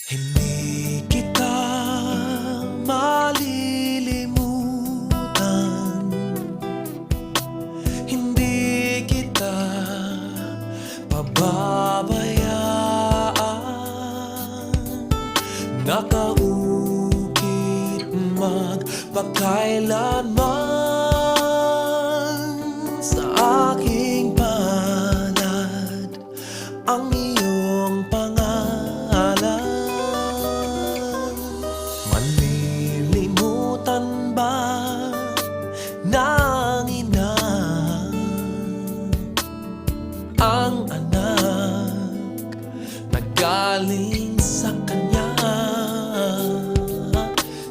Hindi kita malilimutan, hindi kita pababayaan. Nakaukit magpakailanman sa aking palad ang iyong pangalan. Malilimutan ba ng ina ang anak na galing sa kanya?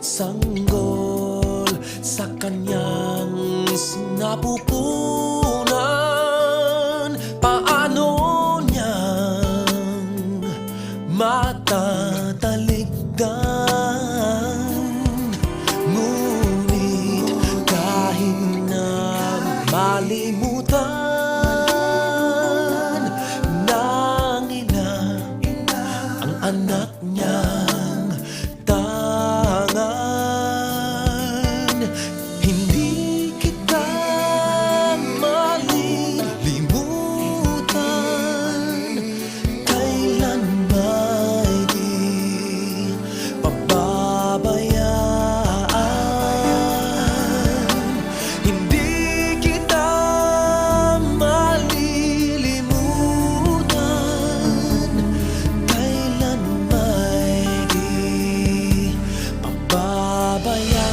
Sanggol sa kanyang sinapupunan, paano niyang matatalikdan? Ngunit kahit na malimutan ng ina ang anak niyang tangan, hindi kita malilimutan. Kailan ba'y di pababayaan? Hindi kita malilimutan. Kailan ba'y di pababayaan?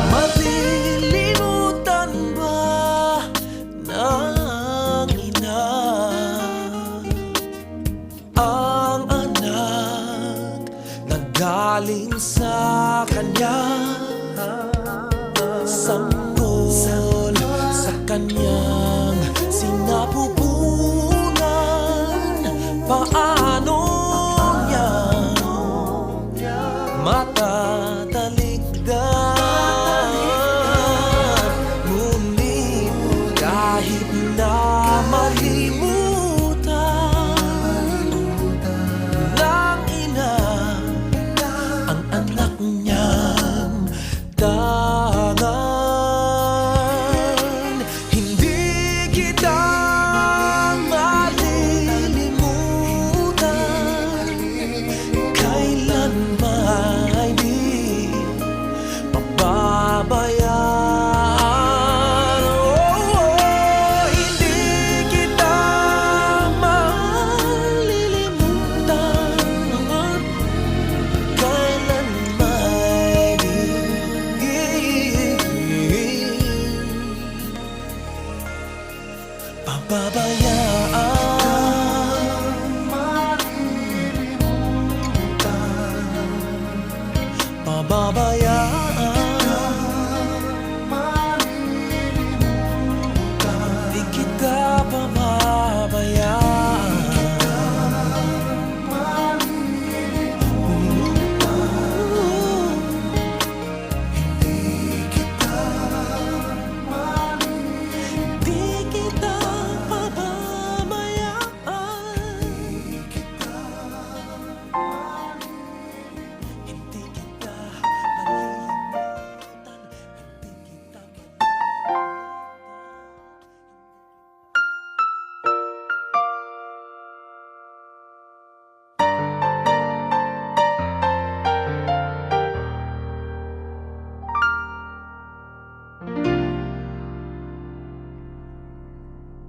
Malilimutan ba ng ina ang anak na galing sa kanya? Sanggol sa kanyang sinapupunan, paano niya matatalikdan? Ngunit kahit na malimutan ng ina ang anak niyang tangan, hindi kita malilimutan. Kailan ba'y di pababayaan? Hindi kita malilimutan. Kailan ba'y di pababayaan? Pababayaan, di kita pababayaan. Di kita pababayaan. Hindi kita malilimutan. Hindi kita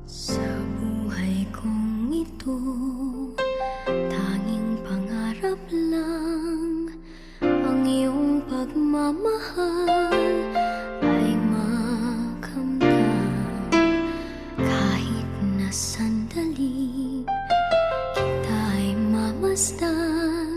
Sa buhay kong ito, tanging pangarap lang ang iyong pagmamahal ay makamtan. Kahit na sandali kita'y mamasdan,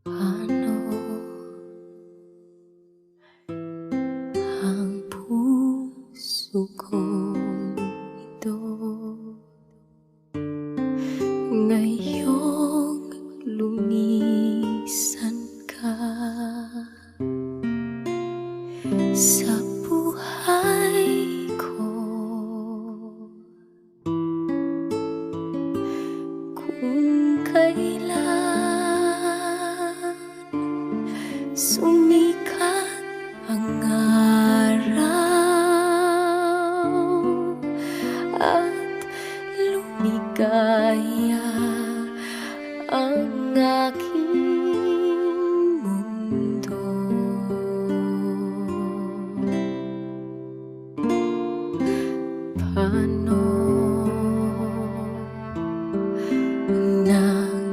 Paano ang puso kong ito ngayong lumisan ka sa buhay ko? Kung kailan sumikat ang araw at lumigaya ang aking mundo. Paano ng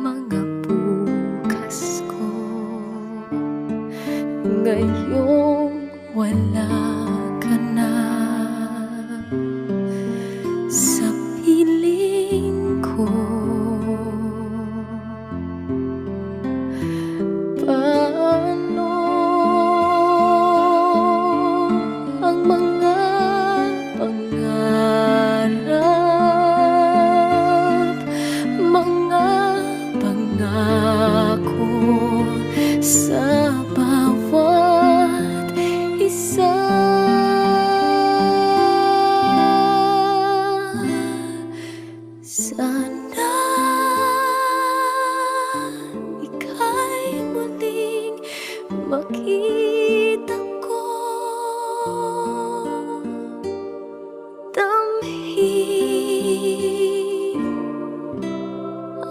mga bukas ko ngayong wala ka na sa piling ko? Paano ang mga pangarap, mga pangako sa bawat isa? Sana ika'y muling makita ko, damhin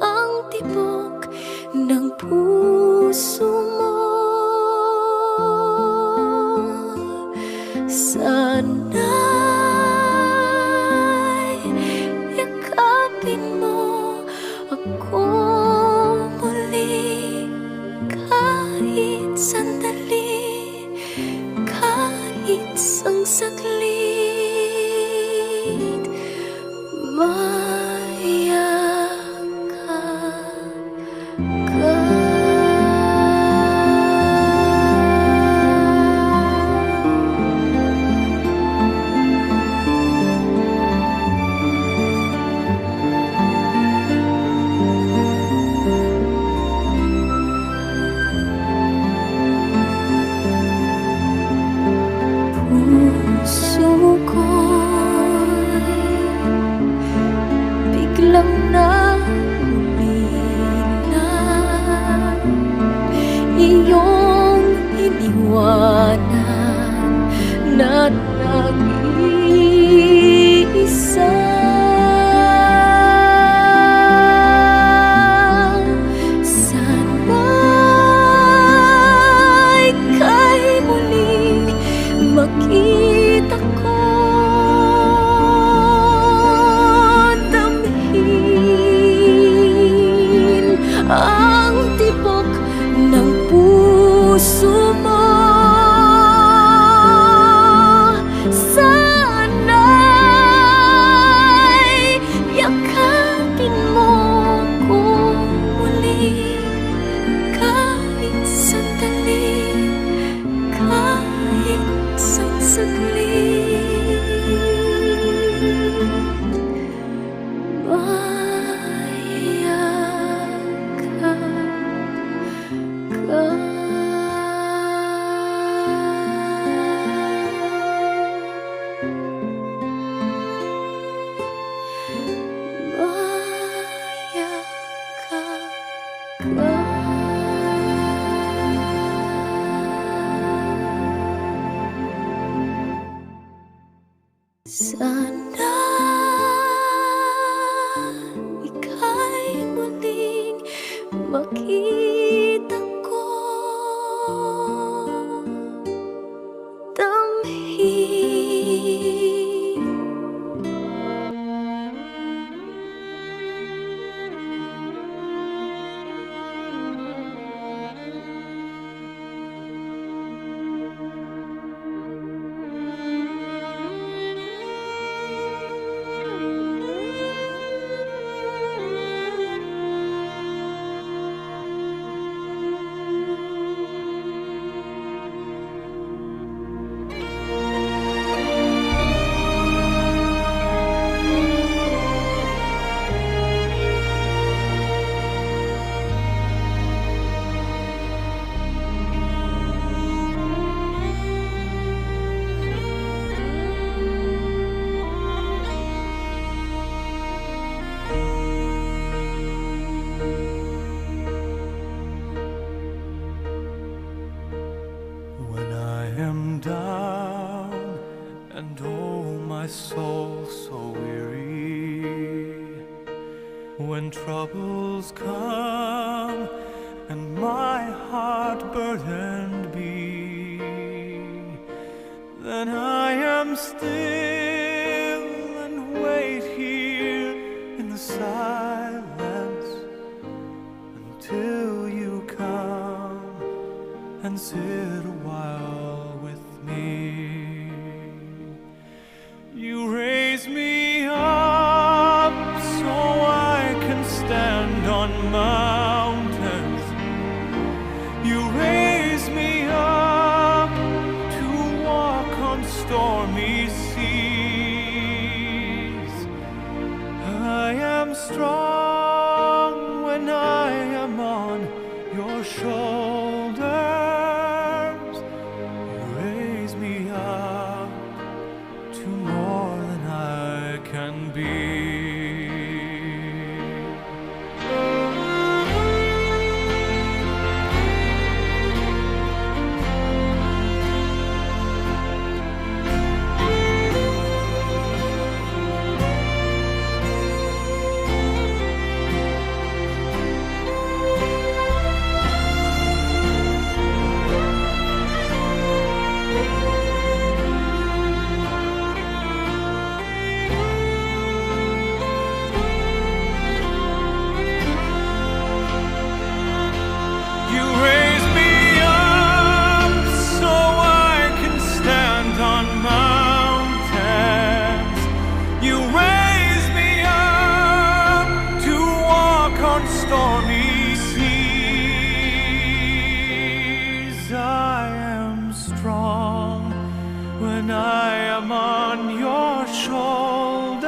ang tibok ng puso mo. Sana'y yakapin mo ako muli kahit sandali, kahit isang saglit. Mayakap ka. Puso ko'y biglang nagulilan, iyong iniwanan na nag-iisa. Sana'y ika'y muling makita ko, damhin ang tibok ng puso mo. Sana'y yakapin mo ko muli kahit sandali, kahit isang saglit. Mayakap ka. Mayakap ka. Sana ika'y muling makita ko, damhin When troubles come and my heart burdened be, then I am still and wait here in the silence until you come and sit a while with me. You raise me up so I can stand on mountains. You raise me up to walk on stormy seas. I am strong when I am on your shoulders. You raise me up to more than I can be. Stormy seas, I am strong when I am on your shoulders.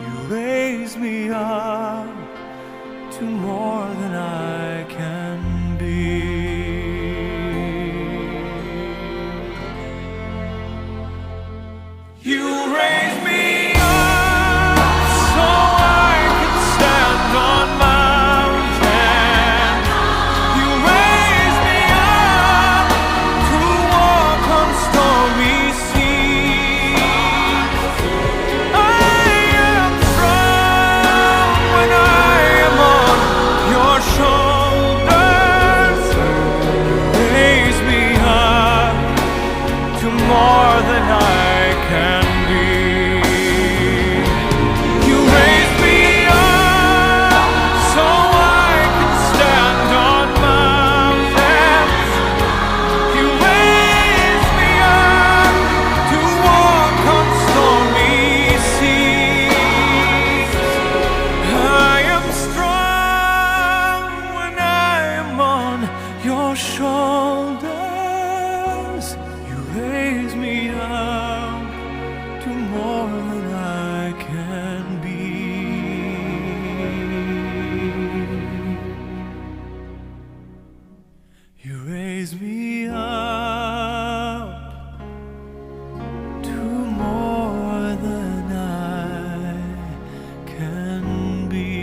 You raise me up to more than I can be. You raise me more than I can be. You raise me up so I can stand on mountains. You raise me up to walk on stormy seas. I am strong when I am on your shoulders. Raise me up to more than I can be. You raise me up to more than I can be.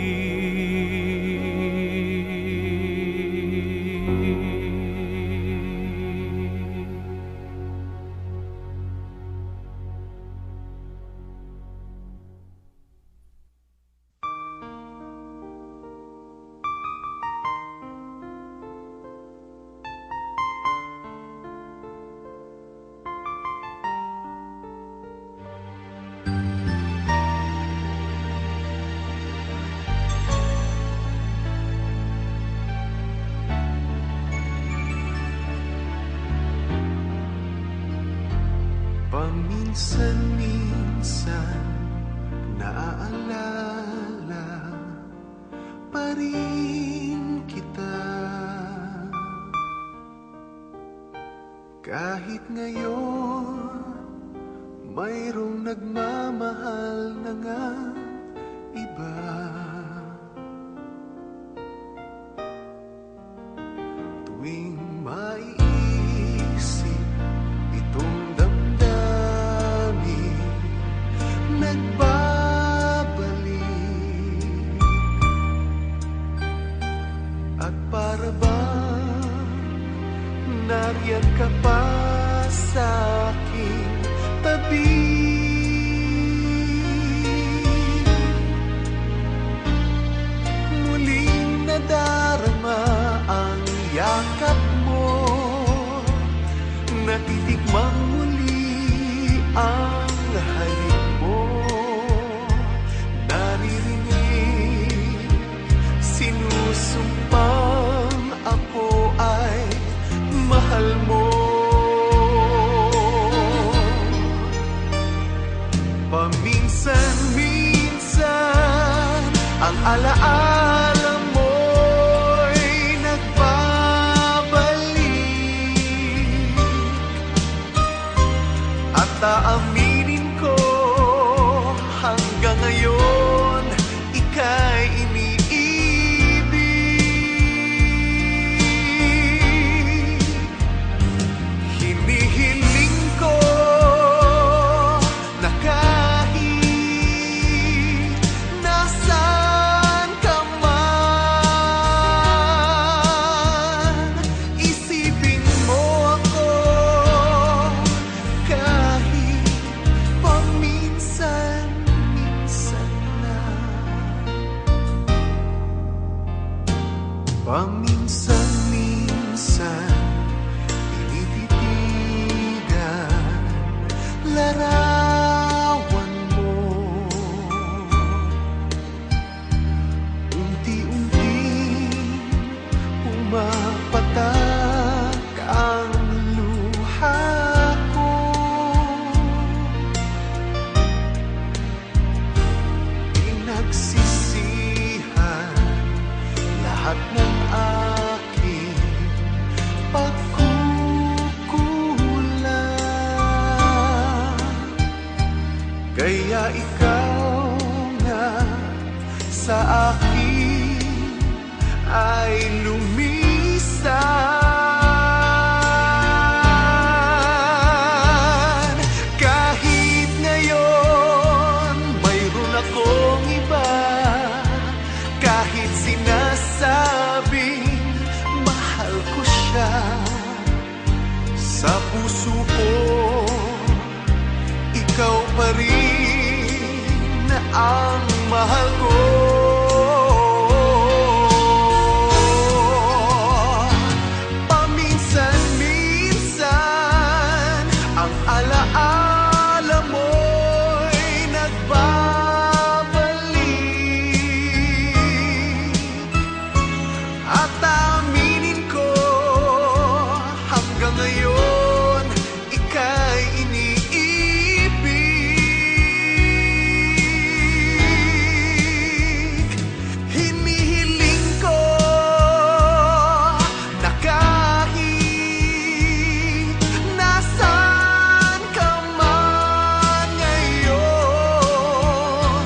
Paminsan-minsan naaalala pa rin kita. Kahit ngayon mayroong nagmamahal na nga iba. Tuwing maiisip itong nagbabalik at para bang nariyan ka pa sa aking tabi. alaala mo'y nagbabalik. At aaminin ko hanggang ngayon ika'y iniibig. Hinihiling ko na kahit nasaan ka man, isipin mo ako kahit paminsan-minsan lang. Paminsan-minsan tinititigan larawan mo. Unti-unting pumapatak ang luha ko. Pinagsisihan lahat ng aking pagkukulang. Kaya ikaw nga sa akin ay lumisan. Kahit ngayon mayroon akong iba, kahit sinasabing mahal ko siya, sa puso ko ikaw pa rin ang mahal ko. Paminsan-minsan ang alaala mo'y nagbabalik. At aminin ko hanggang ngayon ika'y iniibig. Hinihiling ko na kahit nasaan ka man ngayon,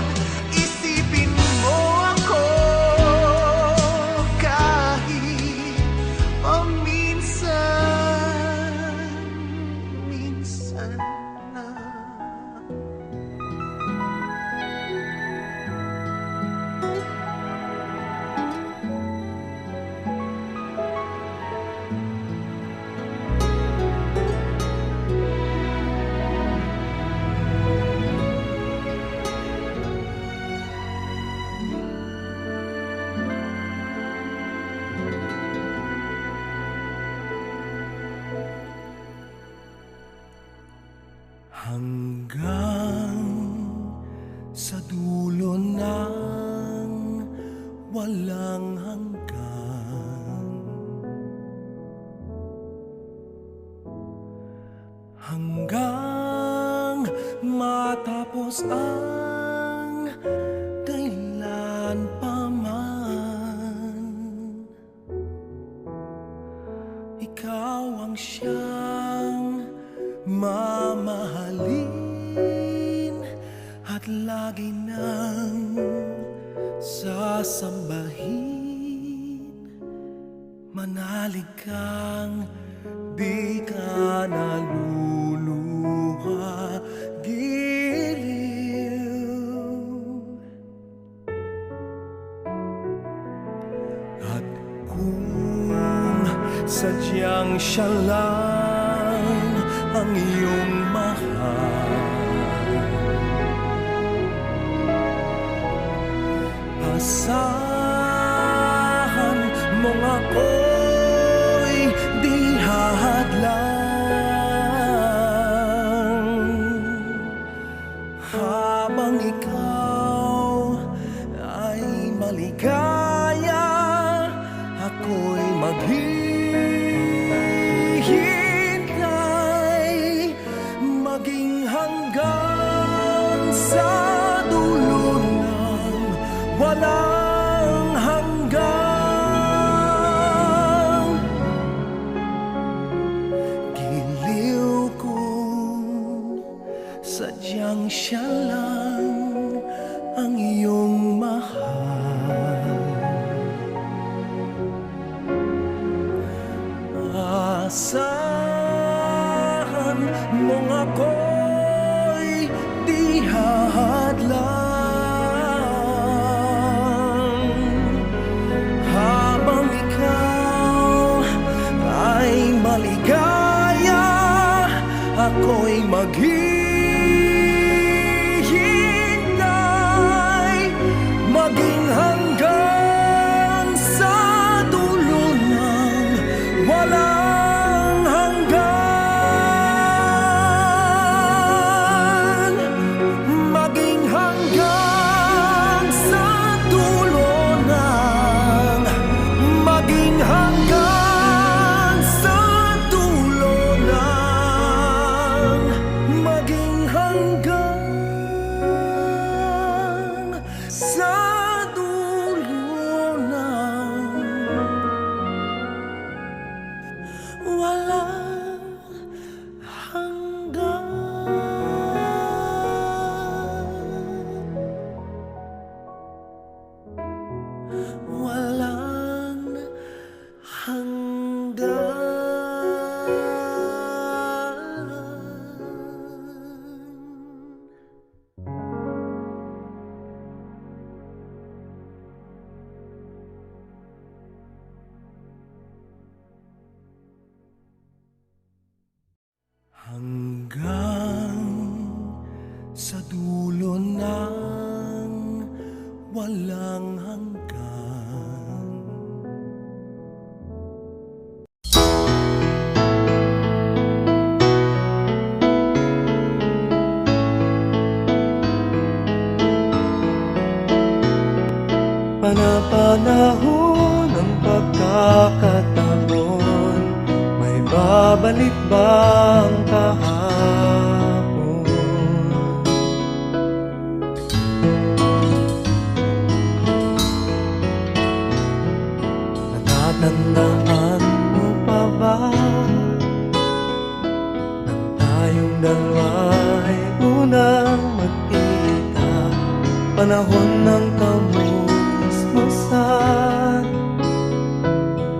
isipin mo ako kahit paminsan-minsan lang. Hanggang sa dulo ng walang hanggan, hanggang matapos ang kailan pa man, ikaw ang siyang mamahalin at lagi nang sasambahin. Manalig kang di ka naluluha, giliw. At kung sadyang siya lang ang iyong mahal, asahan mong ako'y di hahadlang. Habang ikaw ay maligaya, ako'y maghihintay, maging hanggang sa dulo ng wala sa dulo ng walang hanggan. Walang hanggan. Hanggang sa dulo ng walang hanggan. Panapanahon ng pagkakataon, may babalik bang kahapon? Natatandaan mo pa ba nang tayong dalawa'y unang magkita? Panahon ng kamusmusan,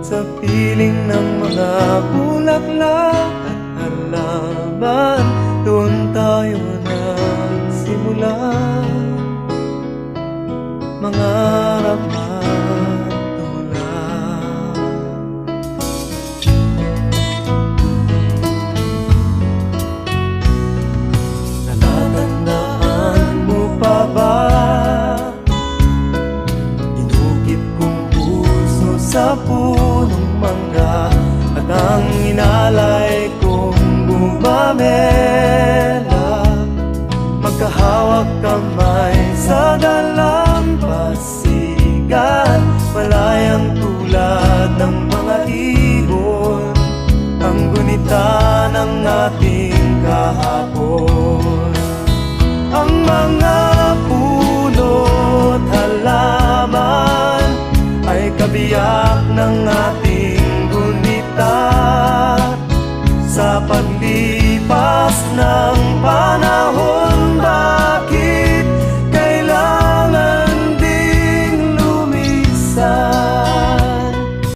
sa piling ng mga bulaklak at halaman, doon tayo nagsimula mangarap at tulad. Natatandaan mo pa ba inukit kong puso sa punong mangga, at ang inalay kong bumamela, magkahawak kamay sa dalampasigan, malayang tulad ng mga ibon, ang gunita ng ating kahapon. Ang mga puno't halaman ay kabiyak ng